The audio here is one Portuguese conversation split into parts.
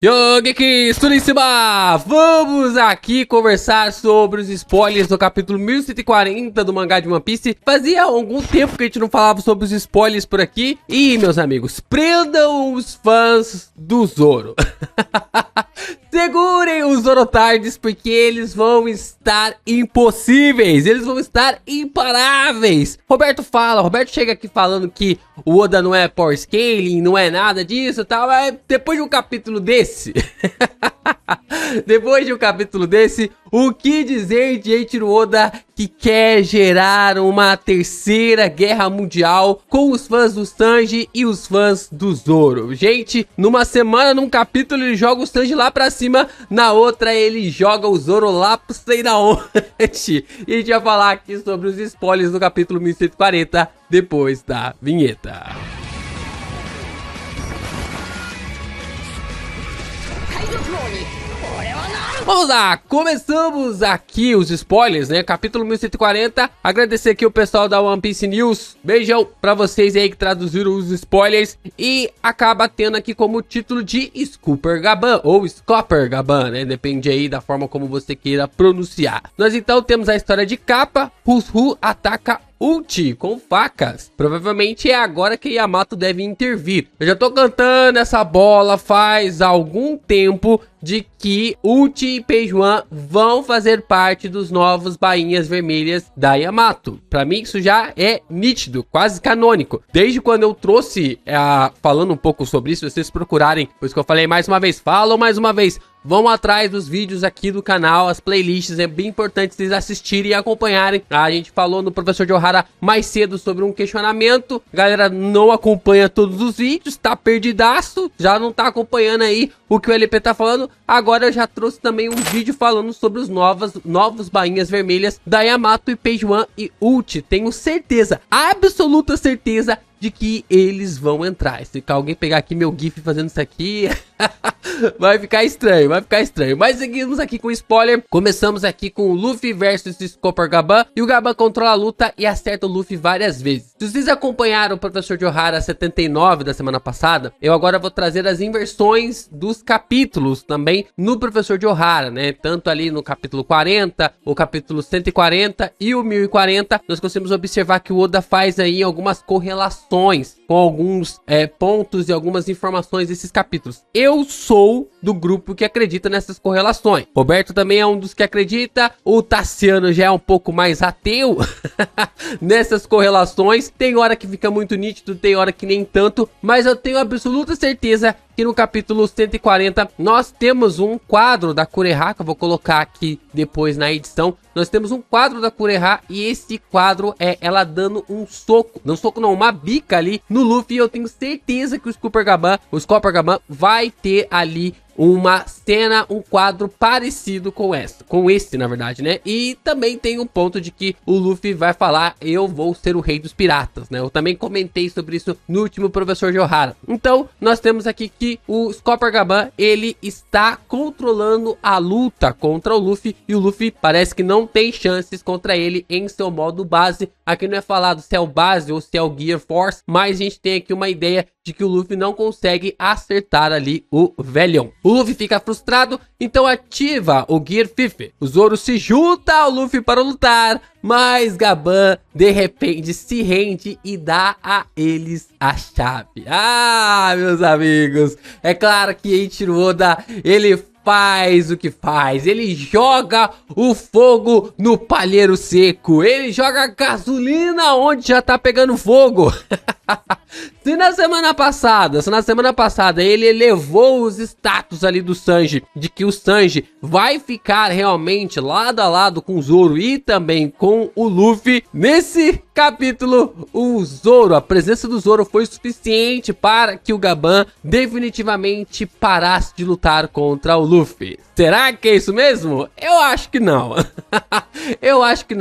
Yo, Geeks, tudo em cima? Vamos aqui conversar sobre os spoilers do capítulo 1140 do mangá de One Piece. Fazia algum tempo que a gente não falava sobre os spoilers por aqui. E, meus amigos, prendam os fãs do Zoro. Segurem os Zorotards, porque eles vão estar impossíveis. Eles vão estar imparáveis. Roberto chega aqui falando que o Oda não é power scaling, não é nada disso e tal. Mas depois de um capítulo desse... Depois de um capítulo desse, o que dizer de Eiichiro Oda que quer gerar uma terceira guerra mundial com os fãs do Sanji e os fãs do Zoro? Gente, numa semana, num capítulo ele joga o Sanji lá pra cima, na outra ele joga o Zoro lá pro sei da onde. E a gente vai falar aqui sobre os spoilers do capítulo 1140 depois da vinheta. Vamos lá, começamos aqui os spoilers, né, capítulo 1140, agradecer aqui o pessoal da One Piece News, beijão pra vocês aí que traduziram os spoilers, e acaba tendo aqui como título de Scooper Gaban, ou Scooper Gaban, né, depende aí da forma como você queira pronunciar. Nós então temos a história de Kappa, Rushu ataca Uchi com facas. Provavelmente é agora que Yamato deve intervir. Eu já tô cantando essa bola faz algum tempo de que Uchi e Peijuan vão fazer parte dos novos bainhas vermelhas da Yamato. Pra mim isso já é nítido, quase canônico. Desde quando eu trouxe, falando um pouco sobre isso, vocês procurarem, pois que eu falei mais uma vez, falam mais uma vez, vão atrás dos vídeos aqui do canal, as playlists, é bem importante vocês assistirem e acompanharem. A gente falou no Professor de Ohara mais cedo sobre um questionamento, a galera não acompanha todos os vídeos, tá perdidaço, já não tá acompanhando aí o que o LP tá falando. Agora eu já trouxe também um vídeo falando sobre os novos bainhas vermelhas da Yamato e Peijuan e Uchi. Tenho certeza, absoluta certeza, de que eles vão entrar. Se alguém pegar aqui meu gif fazendo isso aqui, vai ficar estranho, Mas seguimos aqui com spoiler. Começamos aqui com o Luffy versus Scooper Gaban, e o Gaban controla a luta e acerta o Luffy várias vezes. Se vocês acompanharam o Professor de Ohara 79 da semana passada, eu agora vou trazer as inversões dos capítulos também no Professor de Ohara, né? Tanto ali no capítulo 40, o capítulo 140 e o 1040, nós conseguimos observar que o Oda faz aí algumas correlações com alguns pontos e algumas informações desses capítulos. Eu sou do grupo que acredita nessas correlações. Roberto também é um dos que acredita. O Tassiano já é um pouco mais ateu nessas correlações. Tem hora que fica muito nítido, tem hora que nem tanto. Mas eu tenho absoluta certeza que no capítulo 140 nós temos um quadro da Kureha, que eu vou colocar aqui depois na edição. Nós temos um quadro da Kureha e esse quadro é ela dando um soco, uma bica ali no Luffy. E eu tenho certeza que o Scooper Gaban vai ter ali uma cena, um quadro parecido com esse, na verdade, né? E também tem um ponto de que o Luffy vai falar, eu vou ser o rei dos piratas, né? Eu também comentei sobre isso no último Professor de Ohara. Então, nós temos aqui que o Scooper Gaban, ele está controlando a luta contra o Luffy, e o Luffy parece que não tem chances contra ele em seu modo base. Aqui não é falado se é o base ou se é o Gear Force, mas a gente tem aqui uma ideia de que o Luffy não consegue acertar ali o velhão. O Luffy fica frustrado, então ativa o Gear 50. O Zoro se junta ao Luffy para lutar, mas Gaban de repente se rende e dá a eles a chave. Ah, meus amigos, é claro que Eiichiro Oda, ele faz o que faz, ele joga o fogo no palheiro seco, ele joga gasolina onde já tá pegando fogo. Se na semana passada ele elevou os status ali do Sanji, de que o Sanji vai ficar realmente lado a lado com o Zoro e também com o Luffy, nesse capítulo a presença do Zoro foi suficiente para que o Gaban definitivamente parasse de lutar contra o Luffy. Será que é isso mesmo? Eu acho que não. Eu acho que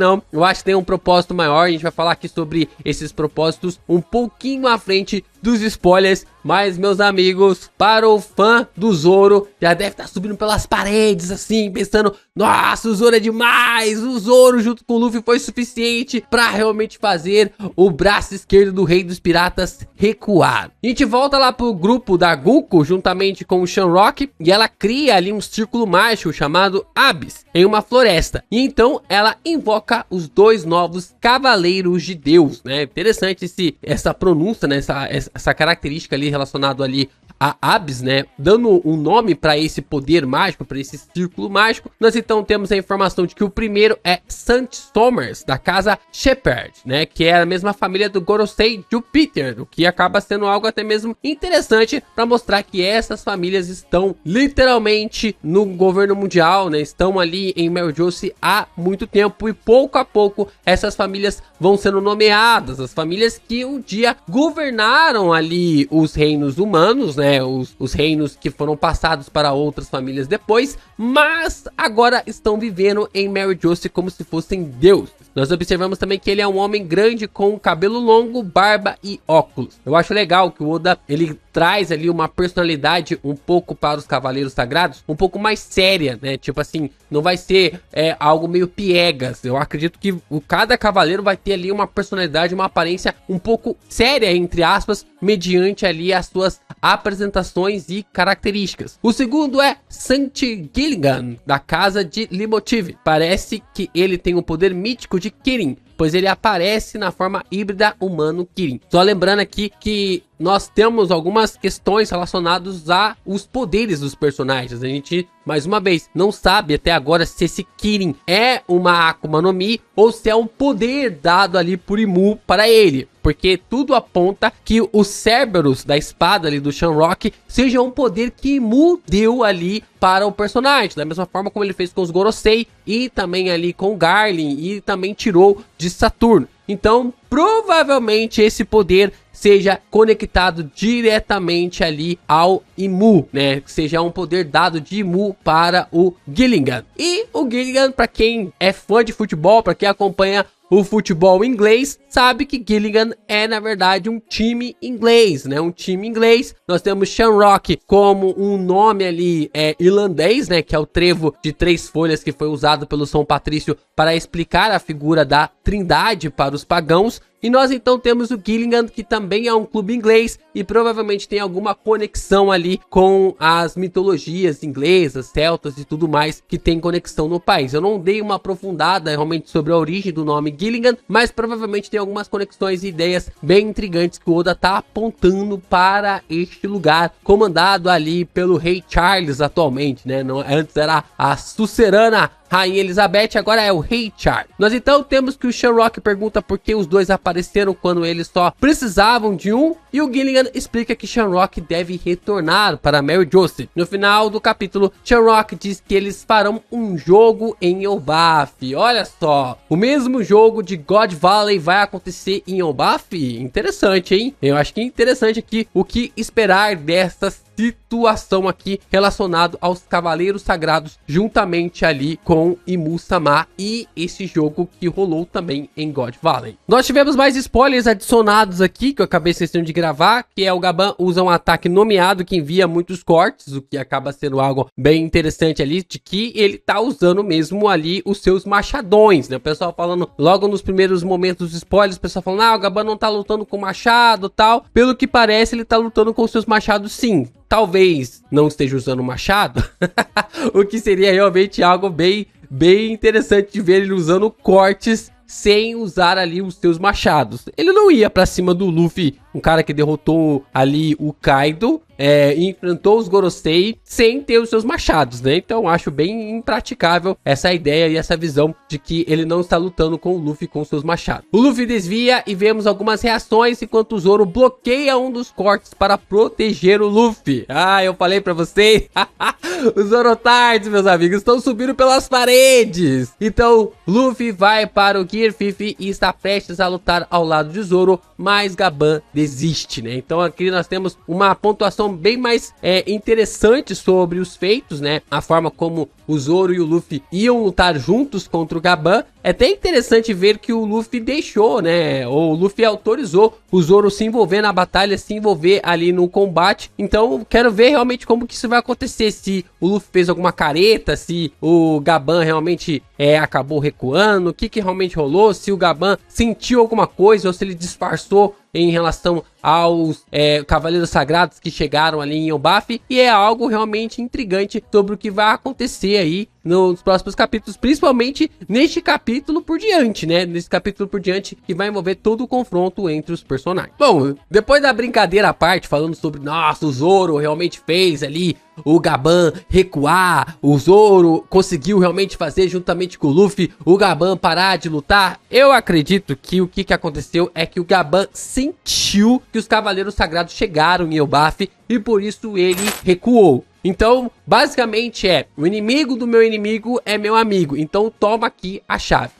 tem um propósito maior. A gente vai falar aqui sobre esses propósitos um pouquinho à frente dos spoilers. Mas, meus amigos, para o fã do Zoro, já deve estar subindo pelas paredes, assim, pensando: nossa, o Zoro é demais, o Zoro junto com o Luffy foi suficiente para realmente fazer o braço esquerdo do Rei dos Piratas recuar. A gente volta lá pro grupo da Guko, juntamente com o Shamrock, e ela cria ali um círculo mágico chamado Abyss, em uma floresta. E então ela invoca os dois novos Cavaleiros de Deus, né? Interessante essa pronúncia, né? Essa característica ali relacionado ali a Abyss, né? Dando um nome para esse poder mágico, para esse círculo mágico. Nós então temos a informação de que o primeiro é Sandstormers, da casa Shepherd, né? Que é a mesma família do Gorosei Jupiter, o que acaba sendo algo até mesmo interessante para mostrar que essas famílias estão literalmente no governo mundial, né? Estão ali em Merijose há muito tempo e pouco a pouco essas famílias vão sendo nomeadas, as famílias que um dia governaram ali os reinos humanos, né? Os reinos que foram passados para outras famílias depois, mas agora estão vivendo em Merijose como se fossem deuses. Nós observamos também que ele é um homem grande com cabelo longo, barba e óculos. Eu acho legal que o Oda, ele traz ali uma personalidade um pouco para os Cavaleiros Sagrados, um pouco mais séria, né? Tipo assim, não vai ser algo meio piegas. Eu acredito que cada cavaleiro vai ter ali uma personalidade, uma aparência um pouco séria, entre aspas, mediante ali as suas apresentações e características. O segundo é Santi Gilligan, da casa de Leitmotiv. Parece que ele tem o poder mítico de Kirin, pois ele aparece na forma híbrida humano Kirin. Só lembrando aqui que nós temos algumas questões relacionadas a os poderes dos personagens. A gente, mais uma vez, não sabe até agora se esse Kirin é uma Akuma no Mi ou se é um poder dado ali por Imu para ele. Porque tudo aponta que o Cerberus da espada ali do Shamrock seja um poder que Imu deu ali para o personagem. Da mesma forma como ele fez com os Gorosei e também ali com o Garlin e também tirou de Saturno. Então, provavelmente esse poder seja conectado diretamente ali ao Imu, né? Que seja um poder dado de Imu para o Gilligan. E o Gilligan, para quem é fã de futebol, para quem acompanha o futebol inglês, sabe que Gilligan é, na verdade, um time inglês, né? Um time inglês. Nós temos Shamrock como um nome ali irlandês, né? Que é o trevo de 3 folhas que foi usado pelo São Patrício para explicar a figura da Trindade para os pagãos. E nós então temos o Gilligan, que também é um clube inglês e provavelmente tem alguma conexão ali com as mitologias inglesas, celtas e tudo mais que tem conexão no país. Eu não dei uma aprofundada realmente sobre a origem do nome Gilligan, mas provavelmente tem algumas conexões e ideias bem intrigantes que o Oda tá apontando para este lugar, comandado ali pelo Rei Charles atualmente, né? Antes era a Sucerana Rainha Elizabeth, agora é o Rei Charles. Nós então temos que o Shamrock pergunta por que os dois apareceram quando eles só precisavam de um, e o Gilligan explica que Shamrock deve retornar para Merijose. No final do capítulo, Shamrock diz que eles farão um jogo em Elbaf. Olha só, o mesmo jogo de God Valley vai acontecer em Elbaf? Interessante, hein? Eu acho que é interessante aqui o que esperar dessas situação aqui relacionado aos Cavaleiros Sagrados juntamente ali com Imu-sama e esse jogo que rolou também em God Valley. Nós tivemos mais spoilers adicionados aqui que eu acabei esquecendo de gravar, que é o Gaban usa um ataque nomeado que envia muitos cortes, o que acaba sendo algo bem interessante ali, de que ele tá usando mesmo ali os seus machadões, né? O pessoal falando logo nos primeiros momentos dos spoilers, o pessoal falando, o Gaban não tá lutando com machado e tal. Pelo que parece, ele tá lutando com os seus machados sim. Talvez não esteja usando machado, o que seria realmente algo bem interessante de ver ele usando cortes sem usar ali os seus machados. Ele não ia pra cima do Luffy, um cara que derrotou ali o Kaido, e enfrentou os Gorosei sem ter os seus machados, né? Então acho bem impraticável essa ideia e essa visão de que ele não está lutando com o Luffy com seus machados. O Luffy desvia e vemos algumas reações enquanto o Zoro bloqueia um dos cortes para proteger o Luffy. Ah, eu falei pra vocês. Os Zorotards, meus amigos, estão subindo pelas paredes. Então Luffy vai para o Gear 50 e está prestes a lutar ao lado de Zoro, mas Gaban desiste, né? Então aqui nós temos uma pontuação bem mais interessante sobre os feitos, né? A forma como o Zoro e o Luffy iam lutar juntos contra o Gaban é até interessante ver que o Luffy deixou, né? O Luffy autorizou o Zoro se envolver na batalha, se envolver ali no combate. Então, quero ver realmente como que isso vai acontecer. Se o Luffy fez alguma careta, se o Gaban realmente acabou recuando, o que realmente rolou, se o Gaban sentiu alguma coisa ou se ele disfarçou em relação aos Cavaleiros Sagrados que chegaram ali em Elbaf. E é algo realmente intrigante sobre o que vai acontecer aí nos próximos capítulos, principalmente neste capítulo por diante, né? Nesse capítulo por diante que vai envolver todo o confronto entre os personagens. Bom, depois da brincadeira à parte, falando sobre, nossa, o Zoro realmente fez ali o Gaban recuar, o Zoro conseguiu realmente fazer juntamente com o Luffy o Gaban parar de lutar. Eu acredito que o que aconteceu é que o Gaban sentiu que os Cavaleiros Sagrados chegaram em Elbaf e por isso ele recuou. Então, basicamente o inimigo do meu inimigo é meu amigo. Então, toma aqui a chave.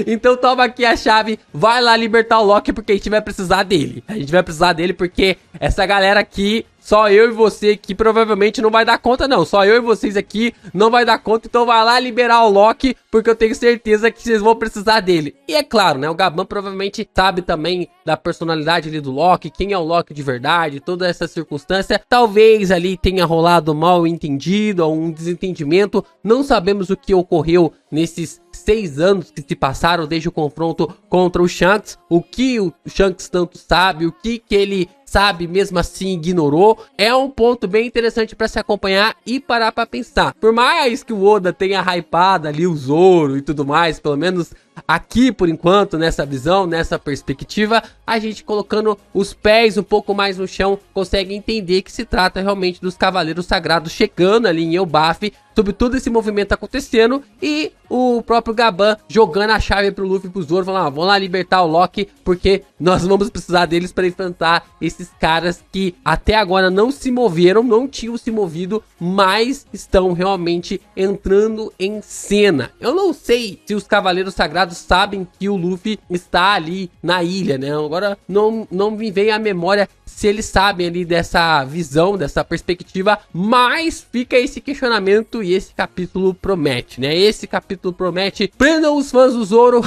Então, toma aqui a chave. Vai lá libertar o Loki porque a gente vai precisar dele. A gente vai precisar dele porque essa galera aqui, só eu e você aqui provavelmente não vai dar conta não. Só eu e vocês aqui não vai dar conta. Então vai lá liberar o Loki, porque eu tenho certeza que vocês vão precisar dele. E é claro, né? O Gaban provavelmente sabe também da personalidade ali do Loki, quem é o Loki de verdade, toda essa circunstância. Talvez ali tenha rolado mal entendido, ou um desentendimento. Não sabemos o que ocorreu nesses 6 anos que se passaram desde o confronto contra o Shanks. O que o Shanks tanto sabe, o que ele sabe, mesmo assim ignorou. É um ponto bem interessante para se acompanhar e parar para pensar. Por mais que o Oda tenha hypado ali o Zoro e tudo mais, pelo menos aqui por enquanto, nessa visão, nessa perspectiva, a gente colocando os pés um pouco mais no chão, consegue entender que se trata realmente dos Cavaleiros Sagrados chegando ali em Elbaf, sobre todo esse movimento acontecendo, e o próprio Gaban jogando a chave pro Luffy e pro Zoro, falando, vamos lá libertar o Loki, porque nós vamos precisar deles para enfrentar esses caras que até agora não se moveram, não tinham se movido, mas estão realmente entrando em cena. Eu não sei se os Cavaleiros Sagrados sabem que o Luffy está ali na ilha, né? Agora não me vem à memória se eles sabem ali dessa visão, dessa perspectiva, mas fica esse questionamento e esse capítulo promete, né? Esse capítulo promete, prendam os fãs do Zoro,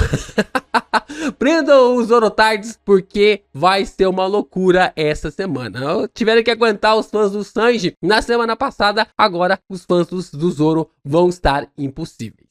prendam os Zorotards, porque vai ser uma loucura essa semana. Tiveram que aguentar os fãs do Sanji na semana passada, agora os fãs do Zoro vão estar impossíveis.